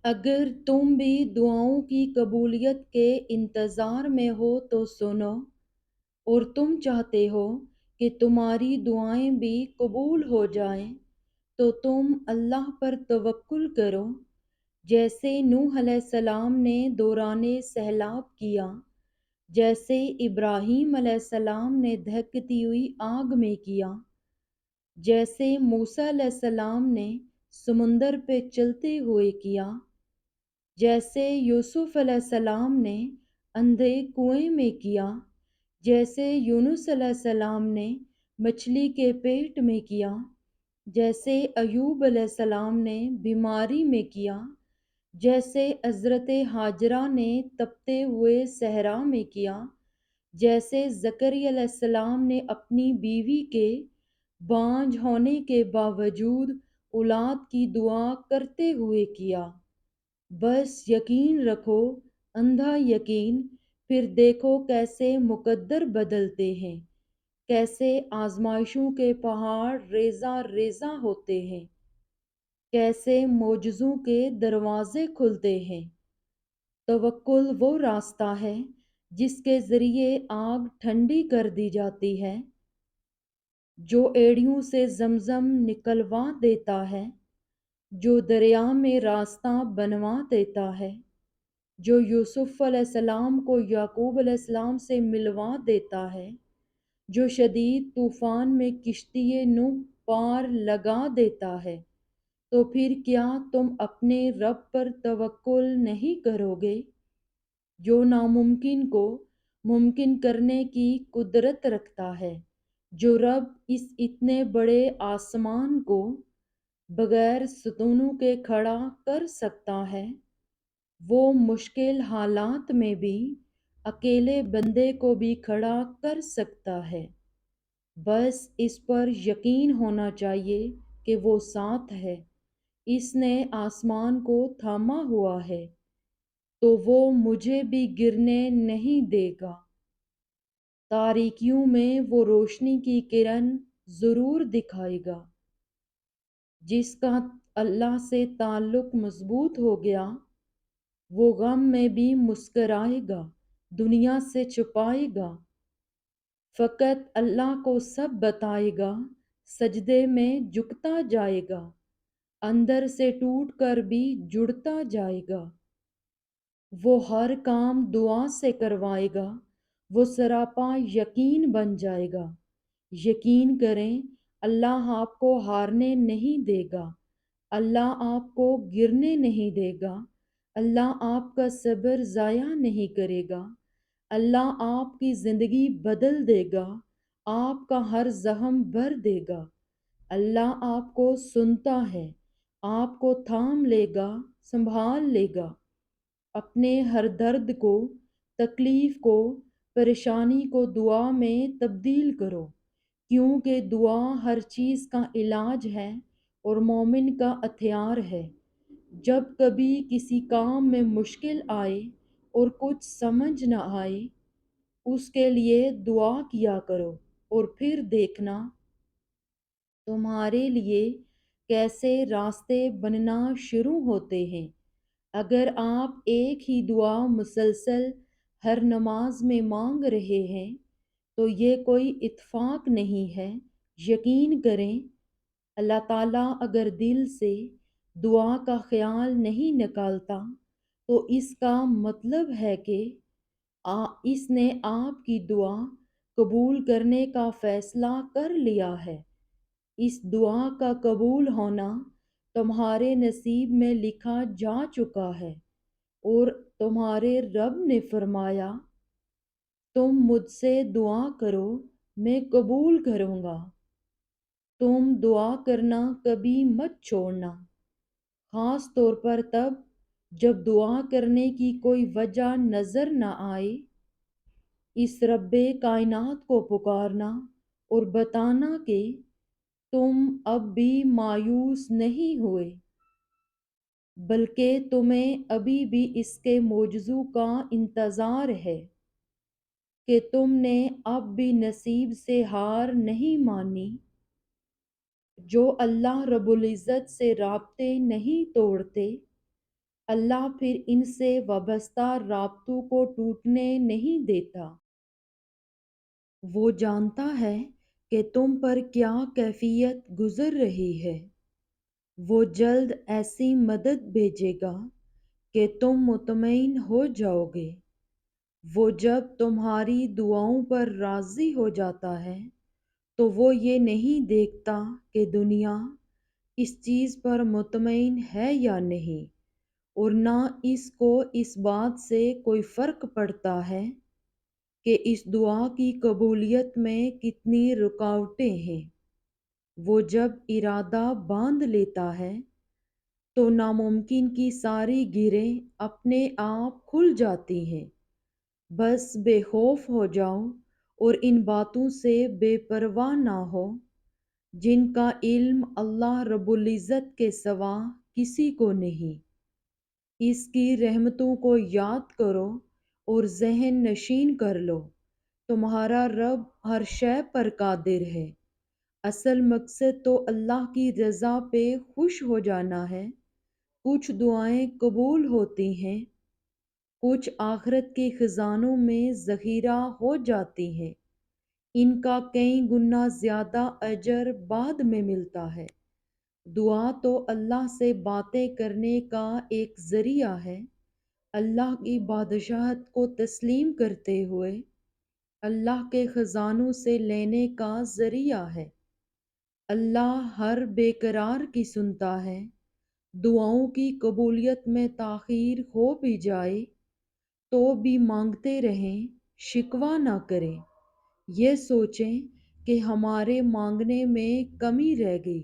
اگر تم بھی دعاؤں کی قبولیت کے انتظار میں ہو تو سنو، اور تم چاہتے ہو کہ تمہاری دعائیں بھی قبول ہو جائیں تو تم اللہ پر توکل کرو، جیسے نوح علیہ السلام نے دوران سیلاب کیا، جیسے ابراہیم علیہ السلام نے دھکتی ہوئی آگ میں کیا، جیسے موسیٰ علیہ السلام نے سمندر پہ چلتے ہوئے کیا، جیسے یوسف علیہ السلام نے اندھے کنویں میں کیا، جیسے یونس علیہ السلام نے مچھلی کے پیٹ میں کیا، جیسے ایوب علیہ السلام نے بیماری میں کیا، جیسے حضرت ہاجرہ نے تپتے ہوئے صحرا میں کیا، جیسے زکریا علیہ السلام نے اپنی بیوی کے بانجھ ہونے کے باوجود اولاد کی دعا کرتے ہوئے کیا۔ بس یقین رکھو، اندھا یقین، پھر دیکھو کیسے مقدر بدلتے ہیں، کیسے آزمائشوں کے پہاڑ ریزہ ریزہ ہوتے ہیں، کیسے معجزوں کے دروازے کھلتے ہیں۔ توکل وہ راستہ ہے جس کے ذریعے آگ ٹھنڈی کر دی جاتی ہے، جو ایڑیوں سے زمزم نکلوا دیتا ہے، جو دریا میں راستہ بنوا دیتا ہے، جو یوسف علیہ السلام کو یعقوب علیہ السلام سے ملوا دیتا ہے، جو شدید طوفان میں کشتی نوح پار لگا دیتا ہے، تو پھر کیا تم اپنے رب پر توکل نہیں کرو گے، جو ناممکن کو ممکن کرنے کی قدرت رکھتا ہے؟ جو رب اس اتنے بڑے آسمان کو بغیر ستونوں کے کھڑا کر سکتا ہے، وہ مشکل حالات میں بھی اکیلے بندے کو بھی کھڑا کر سکتا ہے۔ بس اس پر یقین ہونا چاہیے کہ وہ ساتھ ہے، اس نے آسمان کو تھاما ہوا ہے تو وہ مجھے بھی گرنے نہیں دے گا۔ تاریکیوں میں وہ روشنی کی کرن ضرور دکھائے گا۔ جس کا اللہ سے تعلق مضبوط ہو گیا، وہ غم میں بھی مسکرائے گا، دنیا سے چھپائے گا، فقط اللہ کو سب بتائے گا، سجدے میں جھکتا جائے گا، اندر سے ٹوٹ کر بھی جڑتا جائے گا۔ وہ ہر کام دعا سے کروائے گا، وہ سراپا یقین بن جائے گا۔ یقین کریں، اللہ آپ کو ہارنے نہیں دے گا، اللہ آپ کو گرنے نہیں دے گا، اللہ آپ کا صبر ضائع نہیں کرے گا، اللہ آپ کی زندگی بدل دے گا، آپ کا ہر زخم بھر دے گا۔ اللہ آپ کو سنتا ہے، آپ کو تھام لے گا، سنبھال لے گا۔ اپنے ہر درد کو، تکلیف کو، پریشانی کو دعا میں تبدیل کرو، کیونکہ دعا ہر چیز کا علاج ہے اور مومن کا ہتھیار ہے۔ جب کبھی کسی کام میں مشکل آئے اور کچھ سمجھ نہ آئے، اس کے لیے دعا کیا کرو، اور پھر دیکھنا تمہارے لیے کیسے راستے بننا شروع ہوتے ہیں۔ اگر آپ ایک ہی دعا مسلسل ہر نماز میں مانگ رہے ہیں تو یہ کوئی اتفاق نہیں ہے۔ یقین کریں، اللہ تعالیٰ اگر دل سے دعا کا خیال نہیں نکالتا تو اس کا مطلب ہے کہ اس نے آپ کی دعا قبول کرنے کا فیصلہ کر لیا ہے۔ اس دعا کا قبول ہونا تمہارے نصیب میں لکھا جا چکا ہے، اور تمہارے رب نے فرمایا، تم مجھ سے دعا کرو، میں قبول کروں گا۔ تم دعا کرنا کبھی مت چھوڑنا، خاص طور پر تب جب دعا کرنے کی کوئی وجہ نظر نہ آئے۔ اس رب کائنات کو پکارنا اور بتانا کہ تم اب بھی مایوس نہیں ہوئے، بلکہ تمہیں ابھی بھی اس کے معجزوں کا انتظار ہے، کہ تم نے اب بھی نصیب سے ہار نہیں مانی۔ جو اللہ رب العزت سے رابطے نہیں توڑتے، اللہ پھر ان سے وابستہ رابطوں کو ٹوٹنے نہیں دیتا۔ وہ جانتا ہے کہ تم پر کیا کیفیت گزر رہی ہے۔ وہ جلد ایسی مدد بھیجے گا کہ تم مطمئن ہو جاؤ گے۔ وہ جب تمہاری دعاؤں پر راضی ہو جاتا ہے تو وہ یہ نہیں دیکھتا کہ دنیا اس چیز پر مطمئن ہے یا نہیں، اور نہ اس کو اس بات سے کوئی فرق پڑتا ہے کہ اس دعا کی قبولیت میں کتنی رکاوٹیں ہیں۔ وہ جب ارادہ باندھ لیتا ہے تو ناممکن کی ساری گرہیں اپنے آپ کھل جاتی ہیں۔ بس بے خوف ہو جاؤ اور ان باتوں سے بے پرواہ نہ ہو جن کا علم اللہ رب العزت کے سوا کسی کو نہیں۔ اس کی رحمتوں کو یاد کرو اور ذہن نشین کر لو، تمہارا رب ہر شے پر قادر ہے۔ اصل مقصد تو اللہ کی رضا پہ خوش ہو جانا ہے۔ کچھ دعائیں قبول ہوتی ہیں، کچھ آخرت کے خزانوں میں ذخیرہ ہو جاتی ہیں، ان کا کئی گنا زیادہ اجر بعد میں ملتا ہے۔ دعا تو اللہ سے باتیں کرنے کا ایک ذریعہ ہے، اللہ کی بادشاہت کو تسلیم کرتے ہوئے اللہ کے خزانوں سے لینے کا ذریعہ ہے۔ اللہ ہر بے قرار کی سنتا ہے۔ دعاؤں کی قبولیت میں تاخیر ہو بھی جائے تو بھی مانگتے رہیں، شکوہ نہ کریں، یہ سوچیں کہ ہمارے مانگنے میں کمی رہ گئی،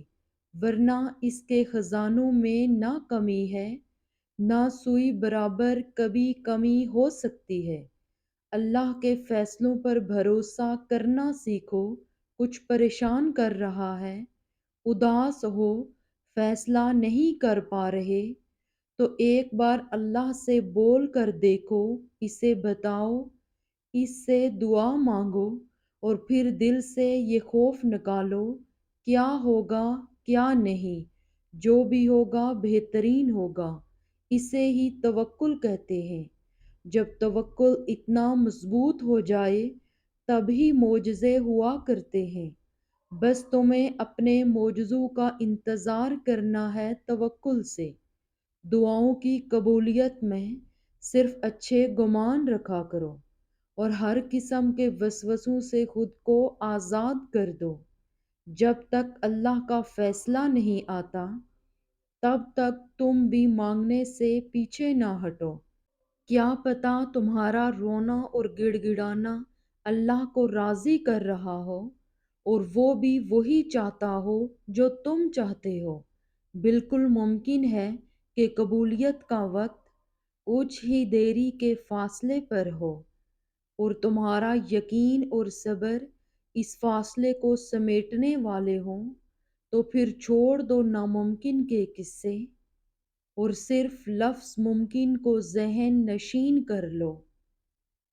ورنہ اس کے خزانوں میں نہ کمی ہے نہ سوئی برابر کبھی کمی ہو سکتی ہے۔ اللہ کے فیصلوں پر بھروسہ کرنا سیکھو۔ کچھ پریشان کر رہا ہے، اداس ہو، فیصلہ نہیں کر پا رہے، تو ایک بار اللہ سے بول کر دیکھو، اسے بتاؤ، اس سے دعا مانگو، اور پھر دل سے یہ خوف نکالو، کیا ہوگا کیا نہیں، جو بھی ہوگا بہترین ہوگا۔ اسے ہی توکل کہتے ہیں۔ جب توکل اتنا مضبوط ہو جائے تبھی معجزے ہوا کرتے ہیں۔ بس تمہیں اپنے معجزوں کا انتظار کرنا ہے توکل سے۔ دعاؤں کی قبولیت میں صرف اچھے گمان رکھا کرو اور ہر قسم کے وسوسوں سے خود کو آزاد کر دو۔ جب تک اللہ کا فیصلہ نہیں آتا تب تک تم بھی مانگنے سے پیچھے نہ ہٹو۔ کیا پتہ تمہارا رونا اور گڑ گڑانا اللہ کو راضی کر رہا ہو اور وہ بھی وہی چاہتا ہو جو تم چاہتے ہو۔ بالکل ممکن ہے کہ قبولیت کا وقت کچھ ہی دیری کے فاصلے پر ہو، اور تمہارا یقین اور صبر اس فاصلے کو سمیٹنے والے ہوں، تو پھر چھوڑ دو ناممکن کے قصے اور صرف لفظ ممکن کو ذہن نشین کر لو،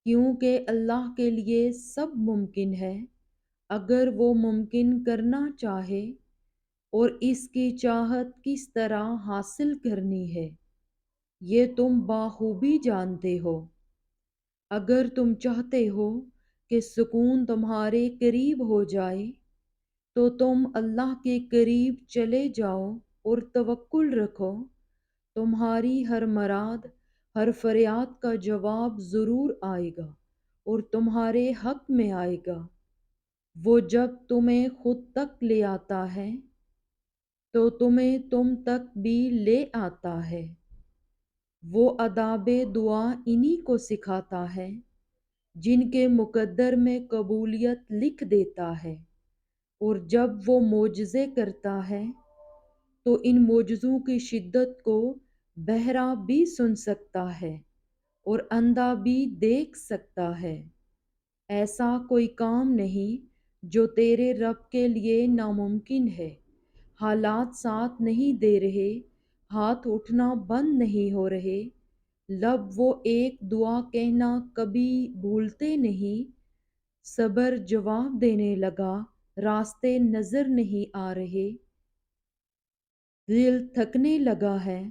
کیونکہ اللہ کے لیے سب ممکن ہے اگر وہ ممکن کرنا چاہے۔ اور اس کی چاہت کس طرح حاصل کرنی ہے یہ تم بخوبی جانتے ہو۔ اگر تم چاہتے ہو کہ سکون تمہارے قریب ہو جائے تو تم اللہ کے قریب چلے جاؤ اور توکل رکھو۔ تمہاری ہر مراد، ہر فریاد کا جواب ضرور آئے گا اور تمہارے حق میں آئے گا۔ وہ جب تمہیں خود تک لے آتا ہے تو تمہیں تم تک بھی لے آتا ہے۔ وہ آداب دعا انہی کو سکھاتا ہے جن کے مقدر میں قبولیت لکھ دیتا ہے، اور جب وہ معجزے کرتا ہے تو ان معجزوں کی شدت کو بہرا بھی سن سکتا ہے اور اندھا بھی دیکھ سکتا ہے۔ ایسا کوئی کام نہیں جو تیرے رب کے لیے ناممکن ہے۔ حالات ساتھ نہیں دے رہے، ہاتھ اٹھنا بند نہیں ہو رہے، لب وہ ایک دعا کہنا کبھی بھولتے نہیں، صبر جواب دینے لگا، راستے نظر نہیں آ رہے، دل تھکنے لگا ہے،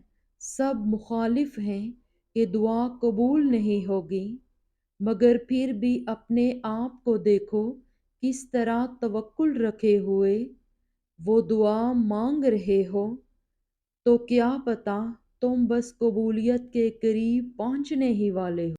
سب مخالف ہیں کہ دعا قبول نہیں ہوگی، مگر پھر بھی اپنے آپ کو دیکھو کس طرح توکل رکھے ہوئے وہ دعا مانگ رہے ہو، تو کیا پتہ تم بس قبولیت کے قریب پہنچنے ہی والے ہو۔